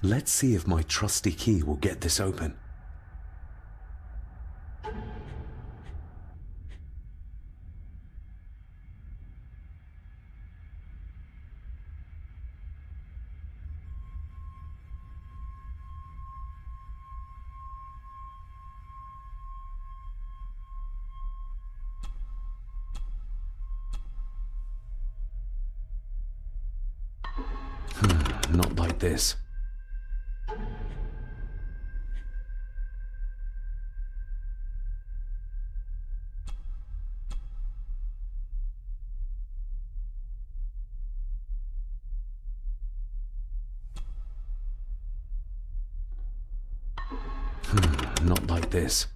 Let's see if my trusty key will get this open. Not like this. Not like this.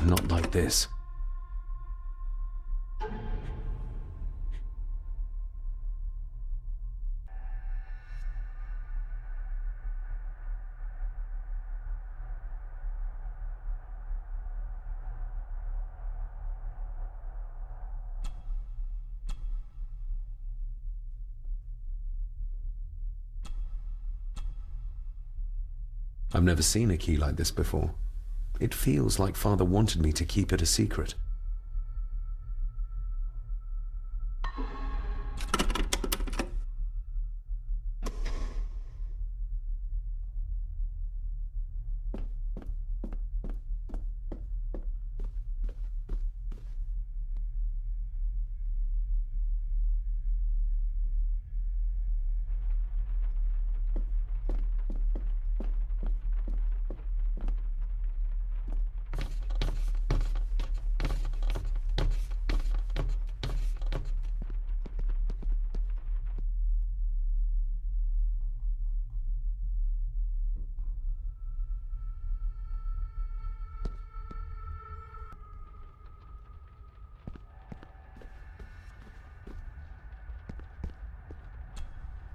Not like this. I've never seen a key like this before. It feels like Father wanted me to keep it a secret.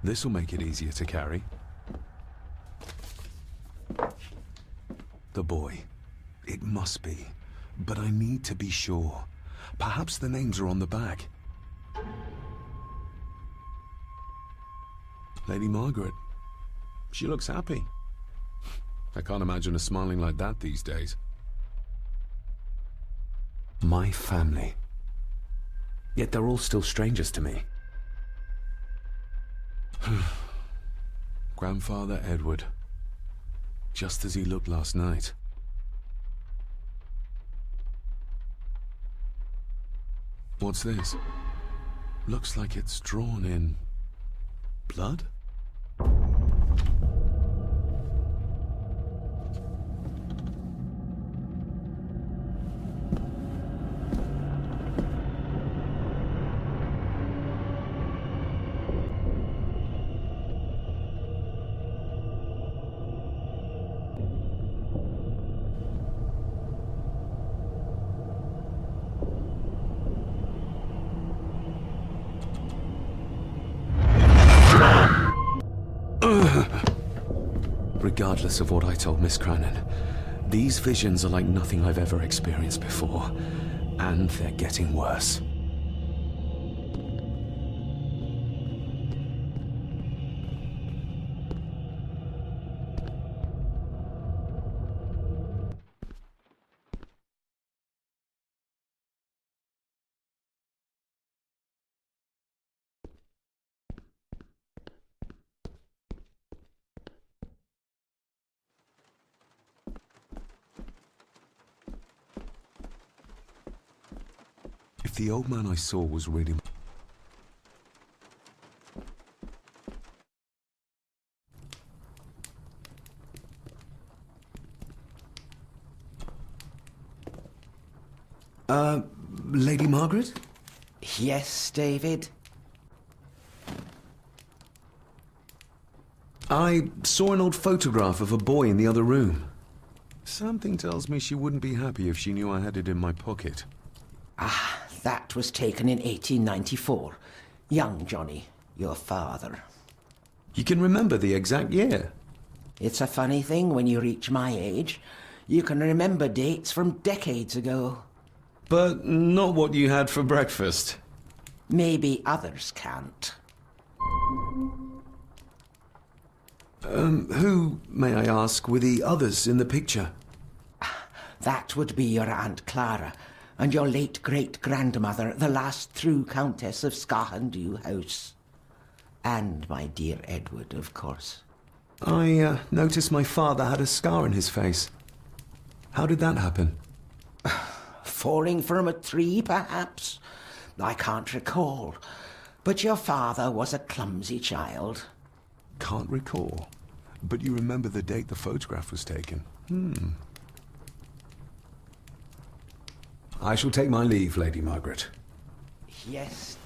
This'll make it easier to carry. The boy. It must be. But I need to be sure. Perhaps the names are on the back. Lady Margaret. She looks happy. I can't imagine her smiling like that these days. My family. Yet they're all still strangers to me. Grandfather Edward. Just as he looked last night. What's this? Looks like it's drawn in blood? Regardless of what I told Miss Cranon, these visions are like nothing I've ever experienced before, and they're getting worse. If the old man I saw was really... Lady Margaret? Yes, David? I saw an old photograph of a boy in the other room. Something tells me she wouldn't be happy if she knew I had it in my pocket. That was taken in 1894. Young Johnny, your father. You can remember the exact year. It's a funny thing when you reach my age. You can remember dates from decades ago. But not what you had for breakfast. Maybe others can't. Who, may I ask, were the others in the picture? That would be your Aunt Clara and your late great-grandmother, the last true Countess of Scahandew House. And my dear Edward, of course. I noticed my father had a scar on his face. How did that happen? Falling from a tree, perhaps? I can't recall. But your father was a clumsy child. Can't recall. But you remember the date the photograph was taken? I shall take my leave, Lady Margaret. Yes.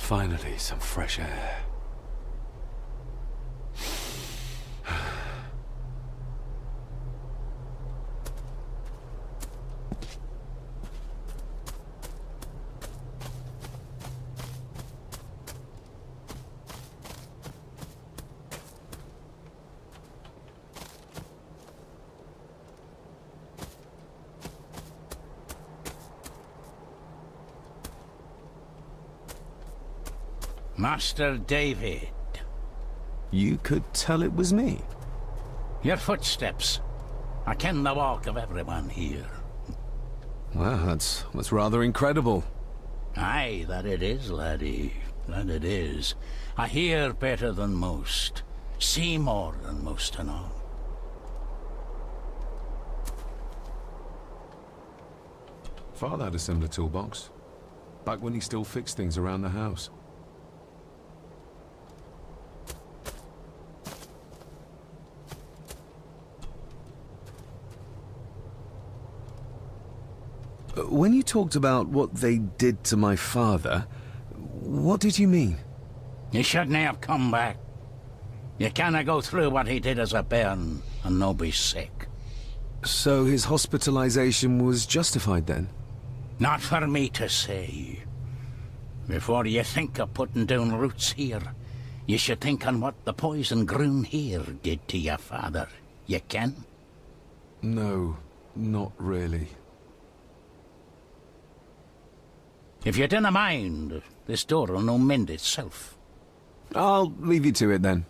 Finally, some fresh air. Master David. You could tell it was me. Your footsteps. I ken the walk of everyone here. Well, that's rather incredible. Aye, that it is, laddie. That it is. I hear better than most. See more than most and all. Father had a similar toolbox. Back when he still fixed things around the house. When you talked about what they did to my father, what did you mean? You shouldn't have come back. You canna go through what he did as a bairn and no be sick. So his hospitalization was justified then? Not for me to say. Before you think of putting down roots here, you should think on what the poison grown here did to your father. You can? No, not really. If you dinna mind, this door'll no mend itself. I'll leave you to it then.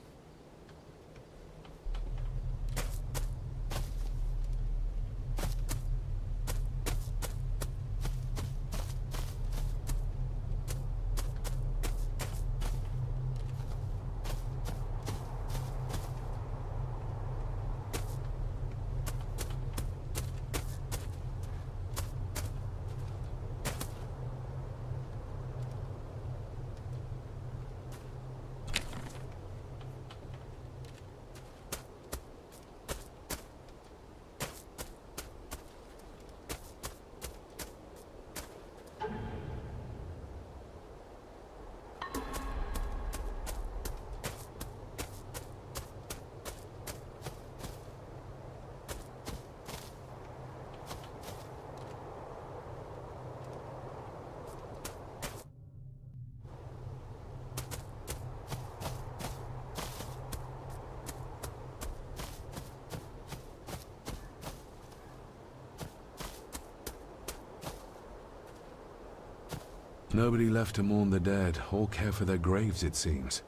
Nobody left to mourn the dead, or care for their graves, it seems.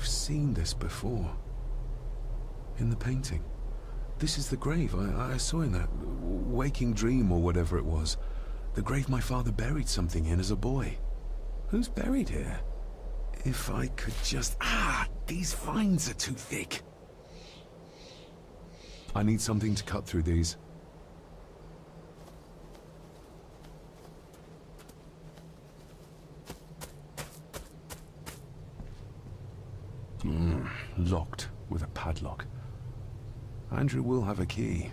I've seen this before. In the painting. This is the grave I saw in that waking dream or whatever it was. The grave my father buried something in as a boy. Who's buried here? If I could just... these vines are too thick. I need something to cut through these. Locked with a padlock. Andrew will have a key,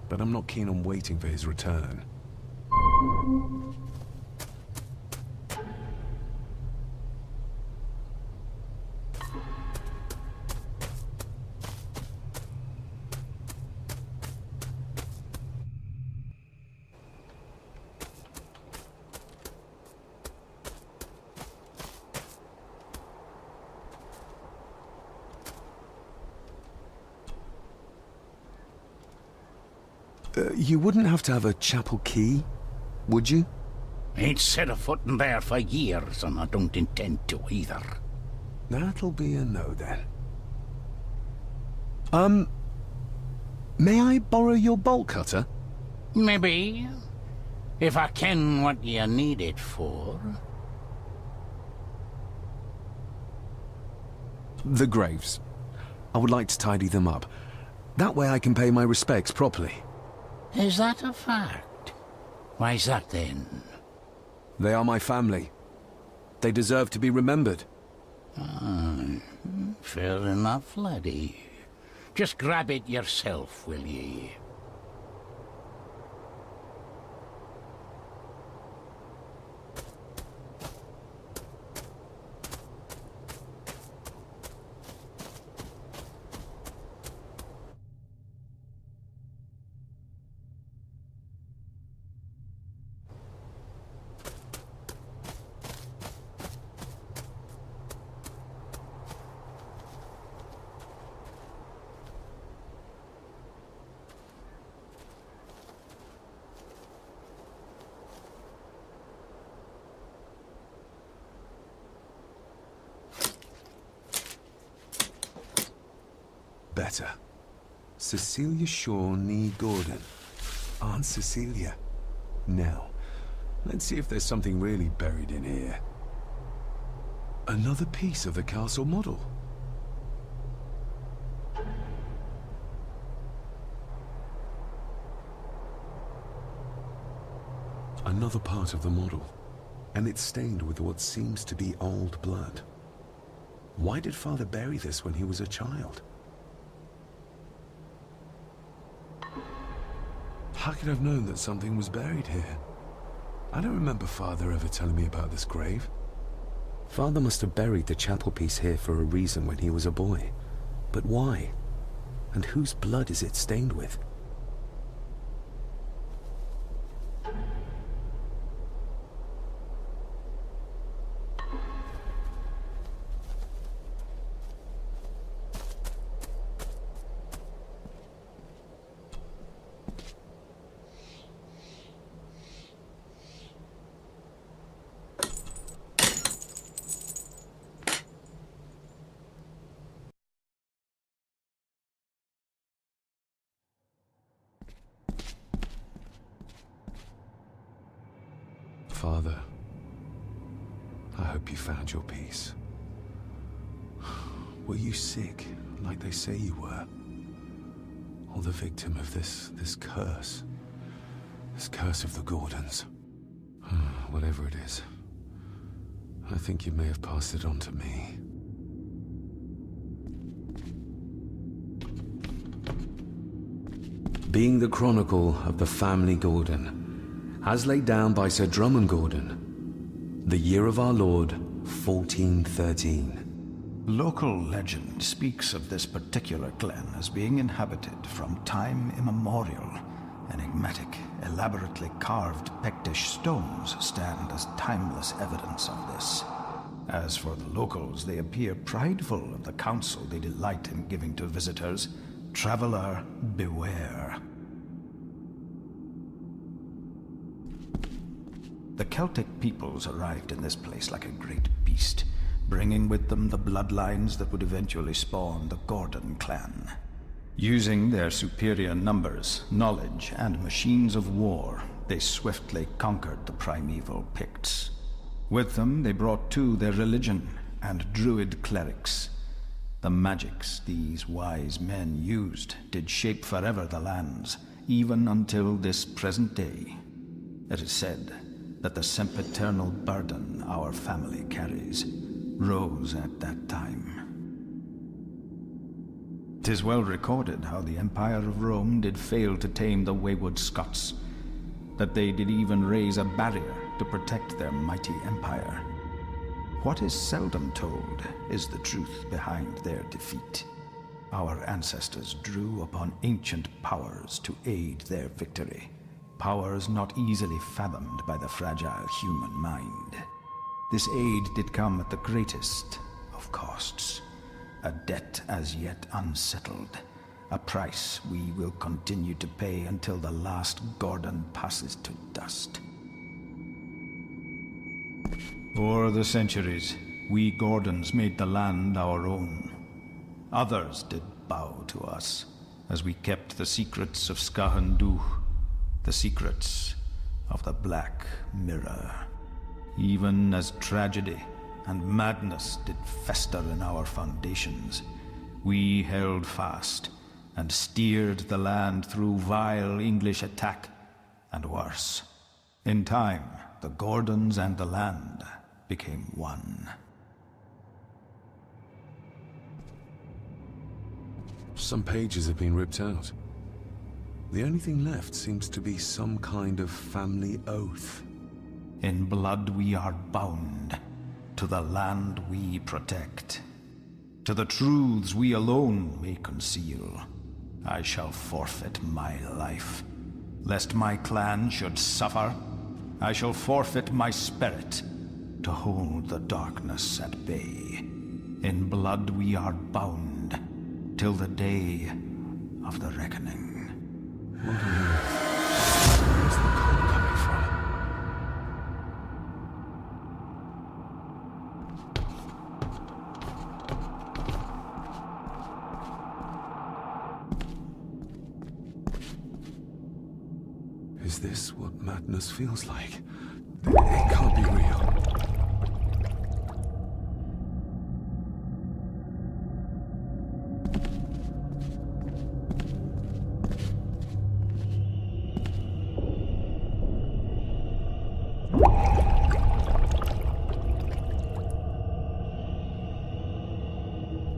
but I'm not keen on waiting for his return. You wouldn't have to have a chapel key, would you? Ain't set a foot in there for years, and I don't intend to either. That'll be a no, then. May I borrow your bolt cutter? Maybe. If I ken what you need it for. The graves. I would like to tidy them up. That way I can pay my respects properly. Is that a fact? Why's that, then? They are my family. They deserve to be remembered. Fair enough, laddie. Just grab it yourself, will ye? Better. Cecilia Shaw Nee Gordon. Aunt Cecilia. Now, let's see if there's something really buried in here. Another piece of the castle model. Another part of the model. And it's stained with what seems to be old blood. Why did Father bury this when he was a child? How could I have known that something was buried here? I don't remember Father ever telling me about this grave. Father must have buried the chapel piece here for a reason when he was a boy. But why? And whose blood is it stained with? Father, I hope you found your peace. Were you sick, like they say you were? Or the victim of this curse? This curse of the Gordons? Whatever it is, I think you may have passed it on to me. Being the chronicle of the family Gordon, as laid down by Sir Drummond Gordon, the year of our Lord, 1413. Local legend speaks of this particular glen as being inhabited from time immemorial. Enigmatic, elaborately carved Pictish stones stand as timeless evidence of this. As for the locals, they appear prideful of the counsel they delight in giving to visitors. Traveler, beware. The Celtic peoples arrived in this place like a great beast. bringing with them the bloodlines that would eventually spawn the Gordon clan. Using their superior numbers, knowledge, and machines of war, they swiftly conquered the primeval Picts. With them, they brought too their religion and druid clerics. The magics these wise men used did shape forever the lands, even until this present day. It is said that the sempiternal burden our family carries rose at that time. 'Tis well recorded how the Empire of Rome did fail to tame the wayward Scots, that they did even raise a barrier to protect their mighty empire. What is seldom told is the truth behind their defeat. Our ancestors drew upon ancient powers to aid their victory, powers not easily fathomed by the fragile human mind. This aid did come at the greatest of costs, a debt as yet unsettled, a price we will continue to pay until the last Gordon passes to dust. For the centuries, we Gordons made the land our own. Others did bow to us, as we kept the secrets of Skahandu, the secrets of the Black Mirror. Even as tragedy and madness did fester in our foundations, we held fast and steered the land through vile English attack and worse. In time, the Gordons and the land became one. Some pages have been ripped out. The only thing left seems to be some kind of family oath. In blood we are bound to the land we protect. To the truths we alone may conceal. I shall forfeit my life. Lest my clan should suffer, I shall forfeit my spirit to hold the darkness at bay. In blood we are bound till the day of the reckoning. What on earth? Where's the coal coming from? Is this what madness feels like? It can't be real.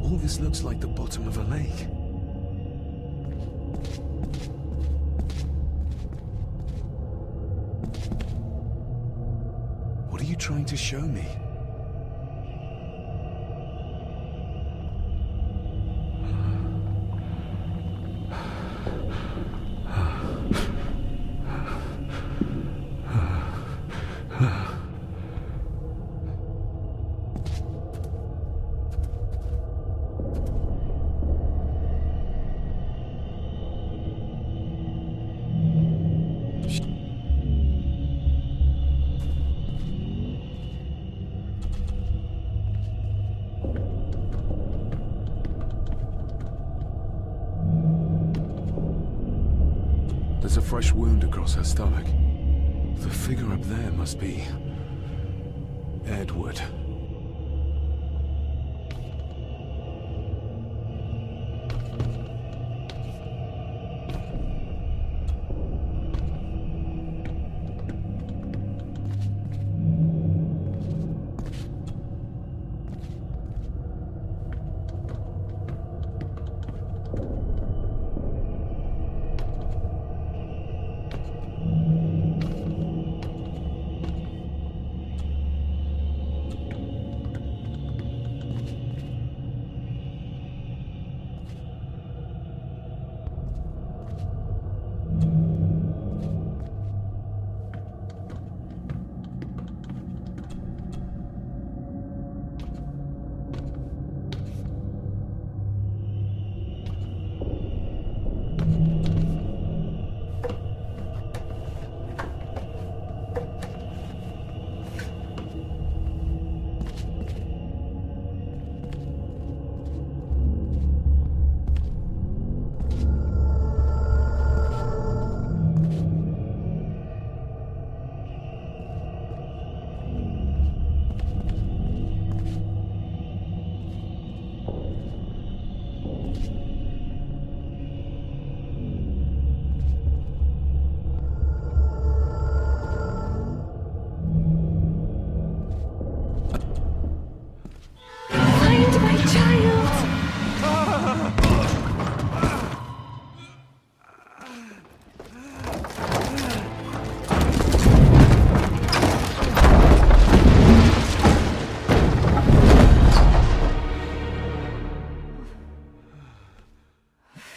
All this looks like the bottom of a lake. What are you trying to show me? There's a fresh wound across her stomach. The figure up there must be Edward.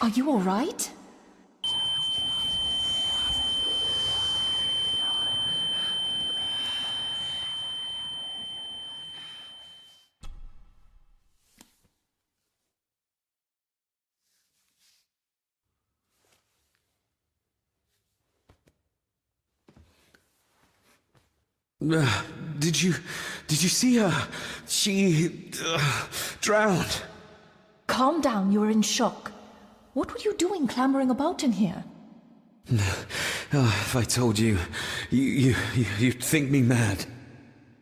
Are you all right? Did you see her? She drowned. Calm down, you're in shock. What were you doing clambering about in here? If I told you, you'd think me mad.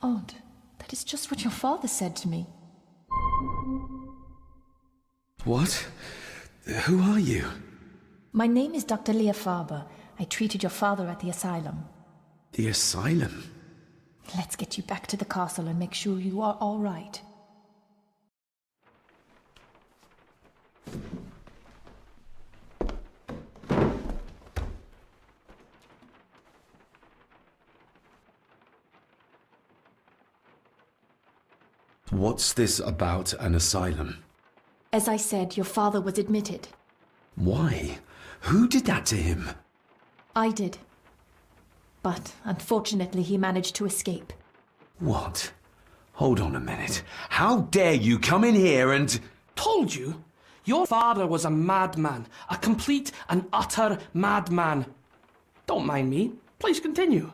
Odd. That is just what your father said to me. What? Who are you? My name is Dr. Leah Faber. I treated your father at the asylum. The asylum? Let's get you back to the castle and make sure you are all right. What's this about an asylum? As I said, your father was admitted. Why? Who did that to him? I did. But unfortunately, he managed to escape. What? Hold on a minute. How dare you come in here and... Told you? Your father was a madman. A complete and utter madman. Don't mind me. Please continue.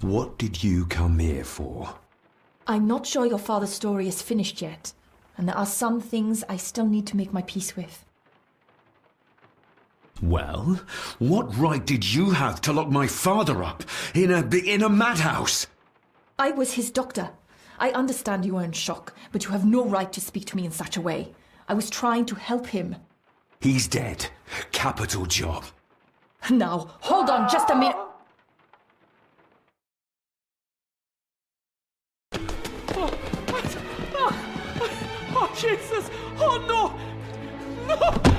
What did you come here for? I'm not sure your father's story is finished yet, and there are some things I still need to make my peace with. Well, what right did you have to lock my father up in a madhouse? I was his doctor. I understand you are in shock, but you have no right to speak to me in such a way. I was trying to help him. He's dead. Capital job. Now, hold on just a minute. Oh, Jesus! Oh, no! No!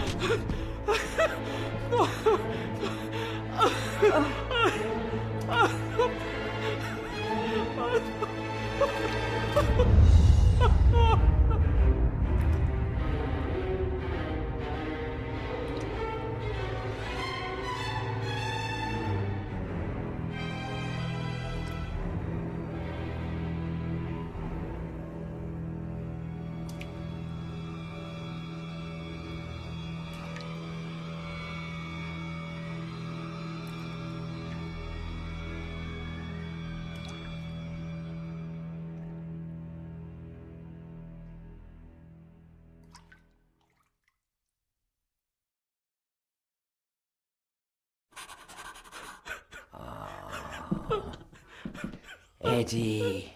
Eddie,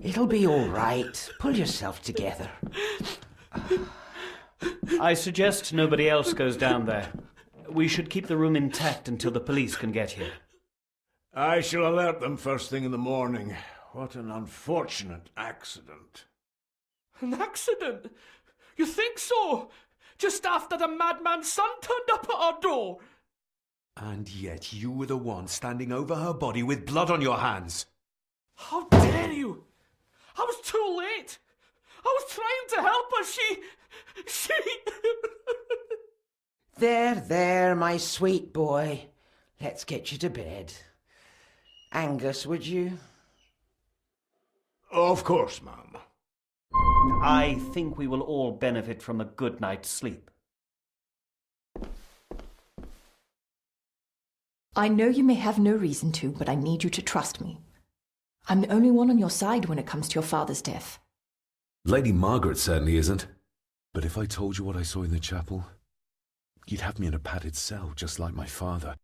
it'll be all right. Pull yourself together. I suggest nobody else goes down there. We should keep the room intact until the police can get here. I shall alert them first thing in the morning. What an unfortunate accident. An accident? You think so? Just after the madman's son turned up at our door? And yet you were the one standing over her body with blood on your hands. How dare you! I was too late! I was trying to help her, she... There, my sweet boy. Let's get you to bed. Angus, would you? Of course, ma'am. I think we will all benefit from a good night's sleep. I know you may have no reason to, but I need you to trust me. I'm the only one on your side when it comes to your father's death. Lady Margaret certainly isn't. But if I told you what I saw in the chapel, you'd have me in a padded cell, just like my father.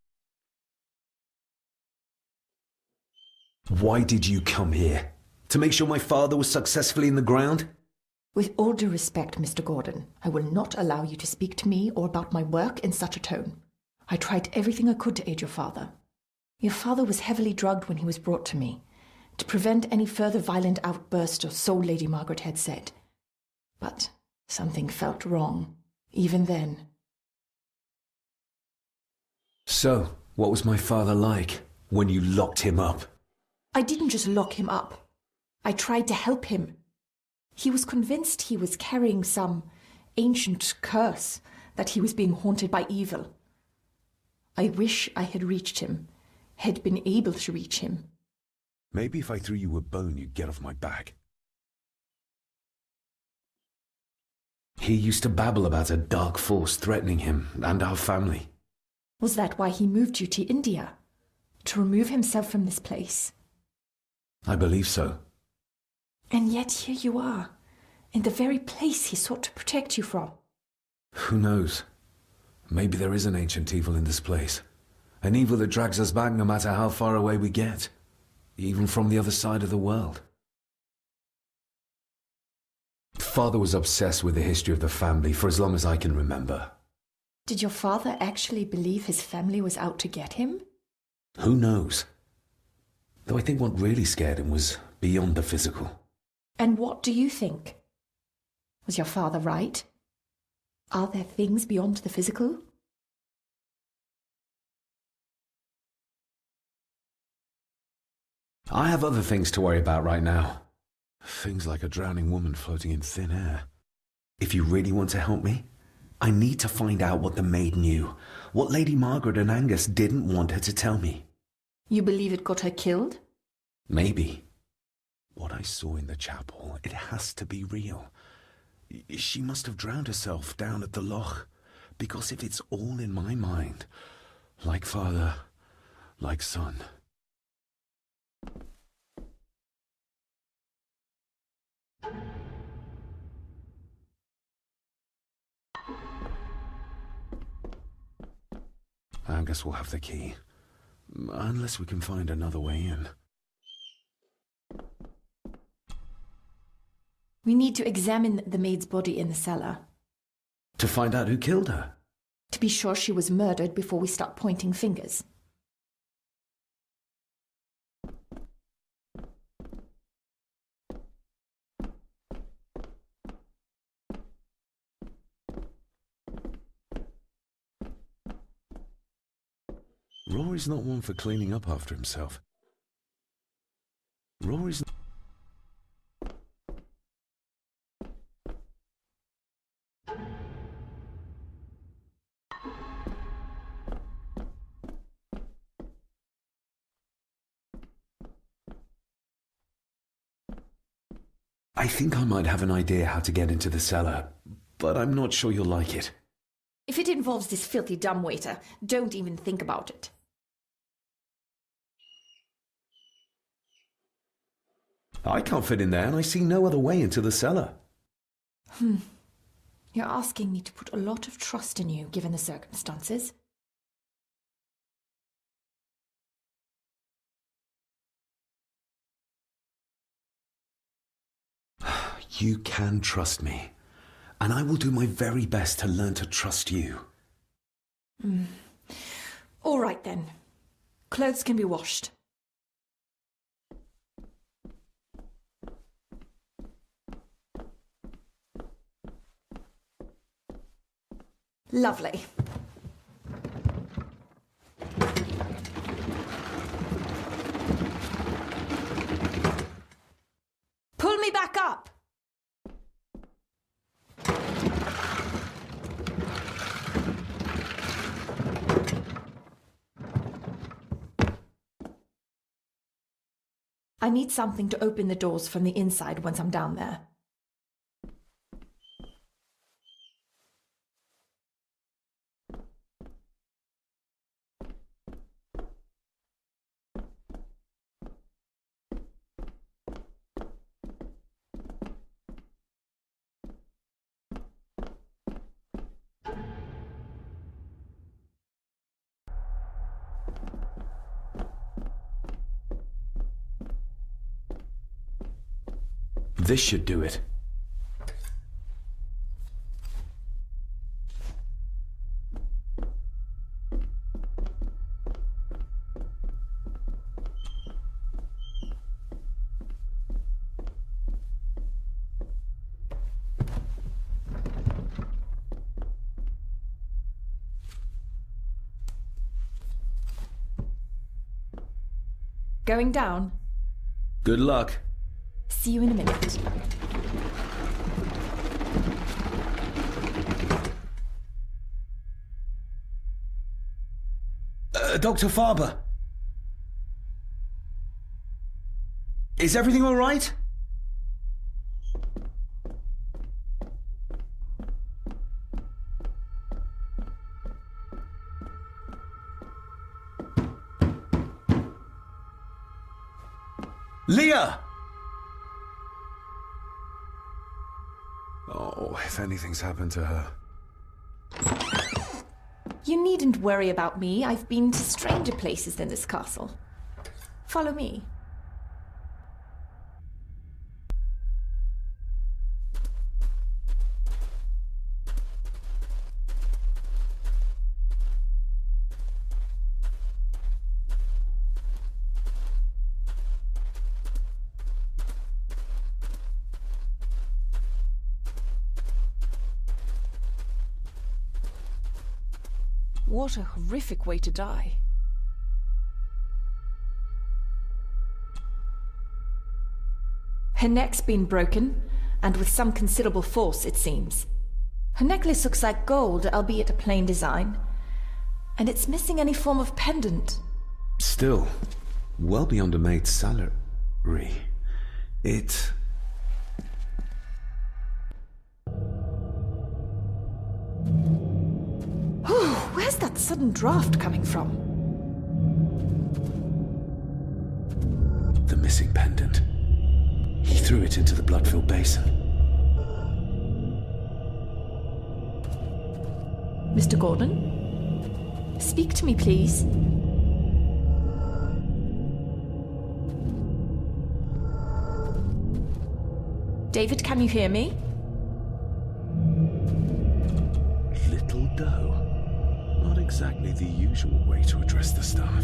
Why did you come here? To make sure my father was successfully in the ground? With all due respect, Mr. Gordon, I will not allow you to speak to me or about my work in such a tone. I tried everything I could to aid your father. Your father was heavily drugged when he was brought to me, to prevent any further violent outburst, or so Lady Margaret had said. But something felt wrong, even then. So, what was my father like when you locked him up? I didn't just lock him up. I tried to help him. He was convinced he was carrying some ancient curse, that he was being haunted by evil. I wish I had reached him, had been able to reach him. Maybe if I threw you a bone, you'd get off my back. He used to babble about a dark force threatening him and our family. Was that why he moved you to India? To remove himself from this place? I believe so. And yet here you are, in the very place he sought to protect you from. Who knows? Maybe there is an ancient evil in this place. An evil that drags us back no matter how far away we get. Even from the other side of the world. Father was obsessed with the history of the family for as long as I can remember. Did your father actually believe his family was out to get him? Who knows? Though I think what really scared him was beyond the physical. And what do you think? Was your father right? Are there things beyond the physical? I have other things to worry about right now. Things like a drowning woman floating in thin air. If you really want to help me, I need to find out what the maid knew. What Lady Margaret and Angus didn't want her to tell me. You believe it got her killed? Maybe. What I saw in the chapel, it has to be real. She must have drowned herself down at the loch. Because if it's all in my mind, like father, like son. Angus will have the key. Unless we can find another way in. We need to examine the maid's body in the cellar. To find out who killed her. To be sure she was murdered before we start pointing fingers. Rory's not one for cleaning up after himself. Rory's... I think I might have an idea how to get into the cellar, but I'm not sure you'll like it. If it involves this filthy dumbwaiter, don't even think about it. I can't fit in there, and I see no other way into the cellar. You're asking me to put a lot of trust in you, given the circumstances. You can trust me, and I will do my very best to learn to trust you. All right, then. Clothes can be washed. Lovely. Pull me back up! I need something to open the doors from the inside once I'm down there. This should do it. Going down? Good luck. See you in a minute. Dr. Farber. Is everything all right? Leah! Oh, if anything's happened to her. You needn't worry about me. I've been to stranger places than this castle. Follow me. What a horrific way to die. Her neck's been broken, and with some considerable force, it seems. Her necklace looks like gold, albeit a plain design, and it's missing any form of pendant. Still, well beyond a maid's salary. It... Where's that sudden draft coming from? The missing pendant. He threw it into the blood-filled basin. Mr. Gordon? Speak to me, please. David, can you hear me? Little doe. Not exactly the usual way to address the staff.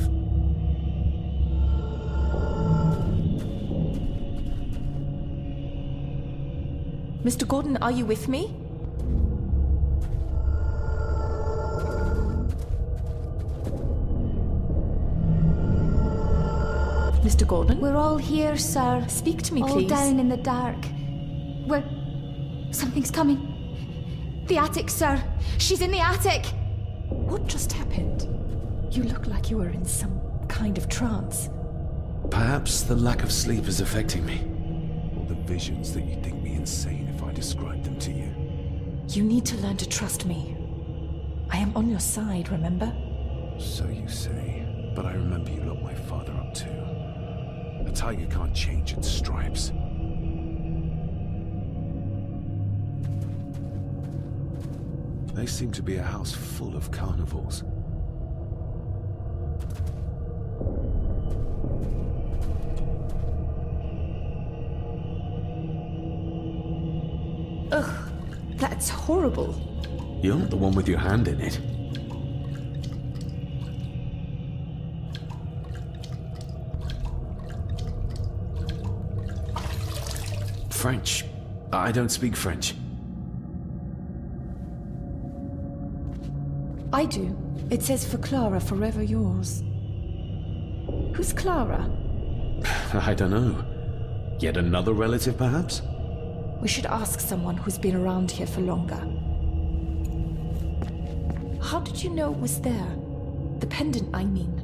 Mr. Gordon, are you with me? Mr. Gordon? We're all here, sir. Speak to me, all please. All down in the dark. Something's coming. The attic, sir. She's in the attic. What just happened? You look like you were in some kind of trance. Perhaps the lack of sleep is affecting me. Or the visions that you'd think me insane if I described them to you. You need to learn to trust me. I am on your side, remember? So you say, but I remember you locked my father up too. A tiger can't change its stripes. They seem to be a house full of carnivores. Ugh, that's horrible. You're not the one with your hand in it. French. I don't speak French. I do. It says for Clara, forever yours. Who's Clara? I don't know. Yet another relative, perhaps? We should ask someone who's been around here for longer. How did you know it was there? The pendant, I mean.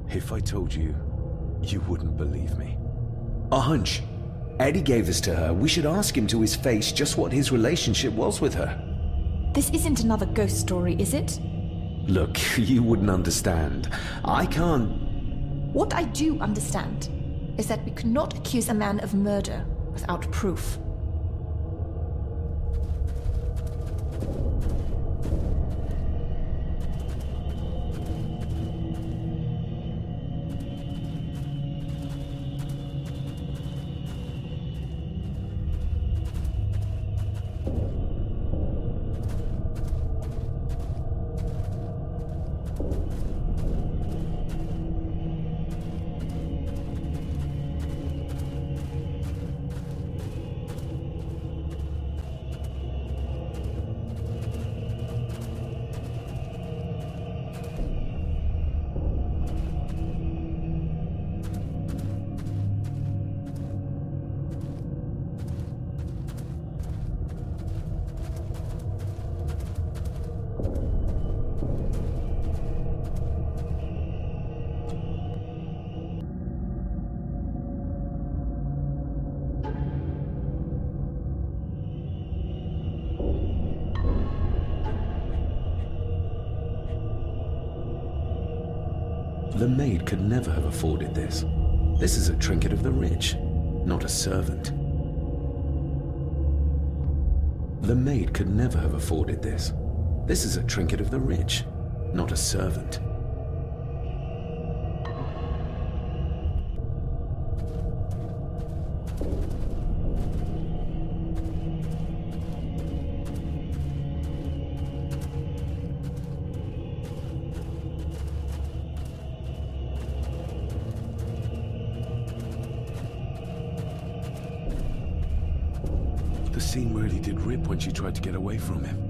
If I told you, you wouldn't believe me. A hunch. Eddie gave this to her. We should ask him to his face just what his relationship was with her. This isn't another ghost story, is it? Look, you wouldn't understand. I can't... What I do understand is that we cannot accuse a man of murder without proof. The maid could never have afforded this. This is a trinket of the rich, not a servant. The maid could never have afforded this. This is a trinket of the rich, not a servant. The scene really did rip when she tried to get away from him.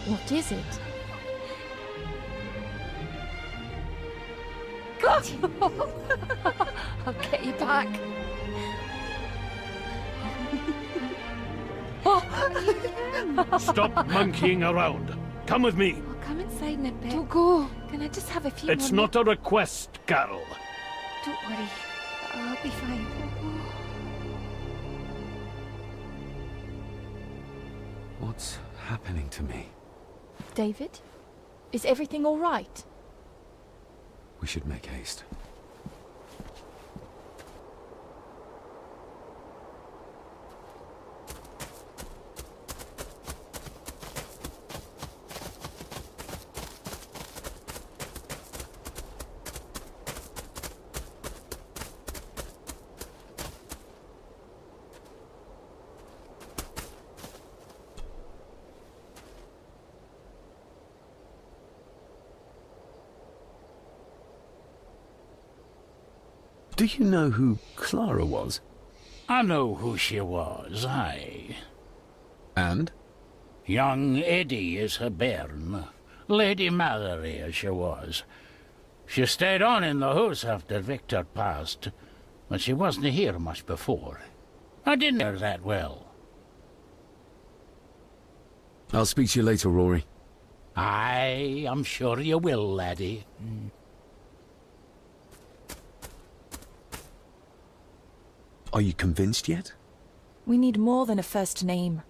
What is it? God! I'll get you back. Stop monkeying around. Come with me. I'll come inside in a bit. Don't go. Can I just have a few It's more not a request, Carol. Don't worry. I'll be fine. What's happening to me? David? Is everything all right? We should make haste. Do you know who Clara was? I know who she was, aye. And? Young Eddie is her bairn. Lady Mallory, as she was. She stayed on in the house after Victor passed, but she wasn't here much before. I didn't know her that well. I'll speak to you later, Rory. Aye, I'm sure you will, laddie. Are you convinced yet? We need more than a first name.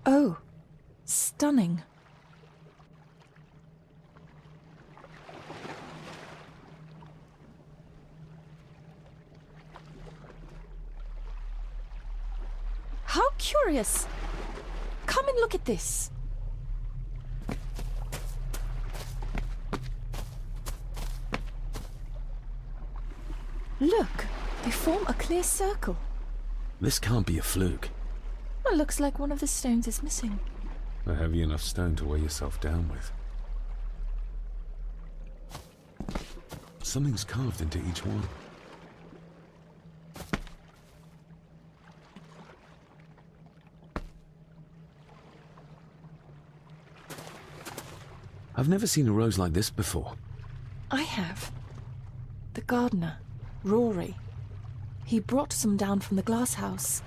Oh, stunning. curious. Come and look at this. Look, they form a clear circle. This can't be a fluke. Well, looks like one of the stones is missing. A heavy enough stone to weigh yourself down with. Something's carved into each one. I've never seen a rose like this before. I have. The gardener, Rory. He brought some down from the glass house.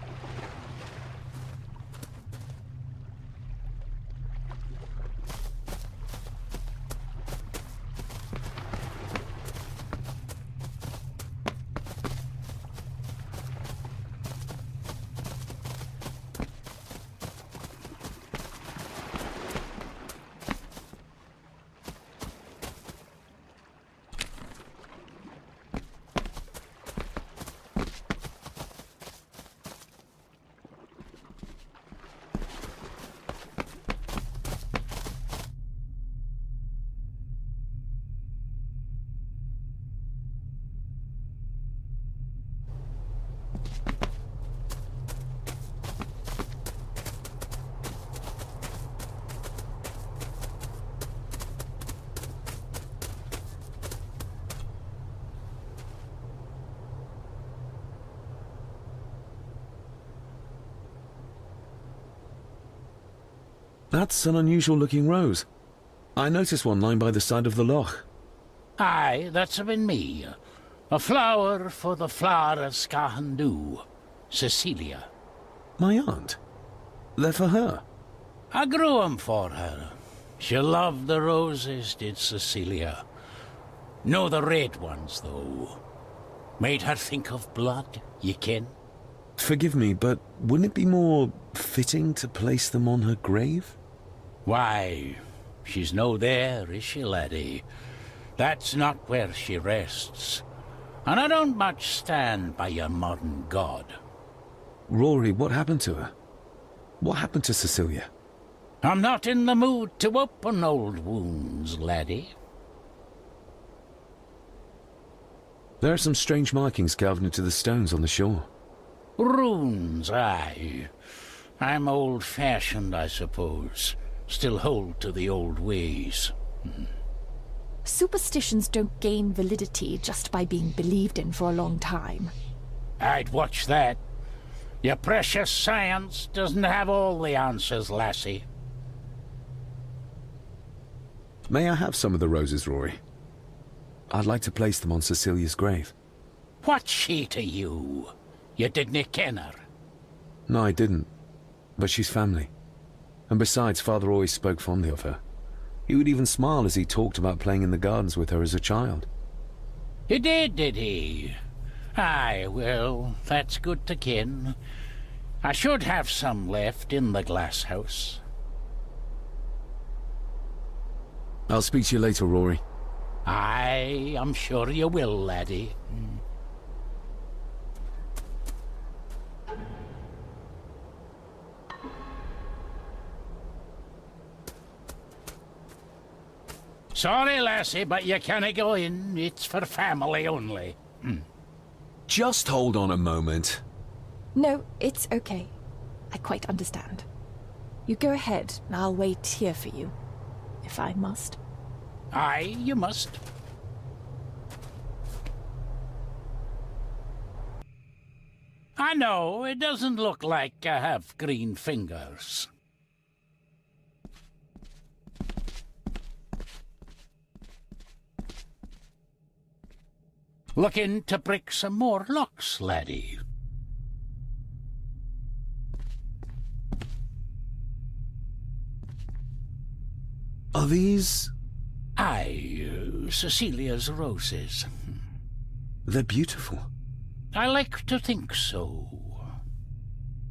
That's an unusual looking rose. I noticed one lying by the side of the loch. Aye, that's been me. A flower for the flower of Scahandoo, Cecilia. My aunt? They're for her? I grew 'em for her. She loved the roses, did Cecilia. No the red ones, though. Made her think of blood, ye ken. Forgive me, but wouldn't it be more fitting to place them on her grave? Why, she's no there, is she, laddie? That's not where she rests. And I don't much stand by your modern god. Rory, what happened to her? What happened to Cecilia? I'm not in the mood to open old wounds, laddie. There are some strange markings carved into the stones on the shore. Runes, aye. I'm old-fashioned, I suppose. Still hold to the old ways. Superstitions don't gain validity just by being believed in for a long time. I'd watch that. Your precious science doesn't have all the answers, lassie. May I have some of the roses, Rory? I'd like to place them on Cecilia's grave. What's she to you? You didn't ken her. No, I didn't. But she's family. And besides, Father always spoke fondly of her. He would even smile as he talked about playing in the gardens with her as a child. He did he? Aye, well, that's good to ken. I should have some left in the glass house. I'll speak to you later, Rory. Aye, I'm sure you will, laddie. Sorry, lassie, but you can't go in. It's for family only. Just hold on a moment. No, it's okay. I quite understand. You go ahead, and I'll wait here for you, if I must. Aye, you must. I know, it doesn't look like I have green fingers. Looking to break some more locks, laddie. Are these... Aye, Cecilia's roses. They're beautiful. I like to think so.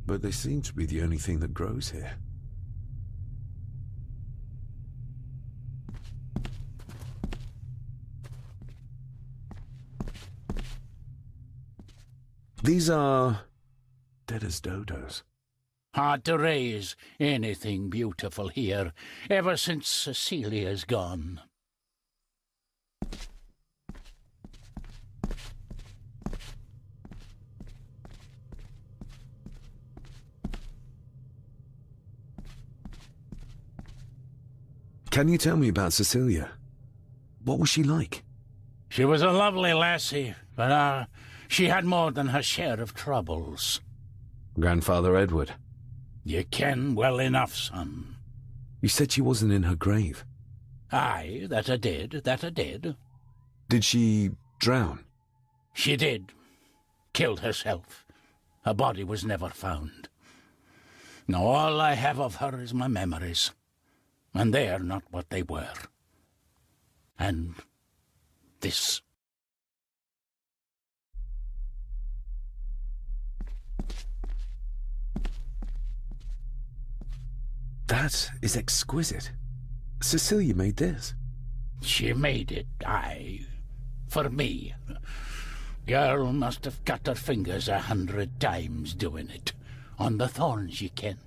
But they seem to be the only thing that grows here. These are... dead as dodos. Hard to raise anything beautiful here, ever since Cecilia's gone. Can you tell me about Cecilia? What was she like? She was a lovely lassie, but she had more than her share of troubles. Grandfather Edward. You ken well enough, son. You said she wasn't in her grave. Aye, that I did. Did she drown? She did. Killed herself. Her body was never found. Now all I have of her is my memories. And they're not what they were. And this. That is exquisite. Cecilia made this. She made it, aye. For me. Girl must have cut her fingers 100 times doing it. On the thorns, ye ken.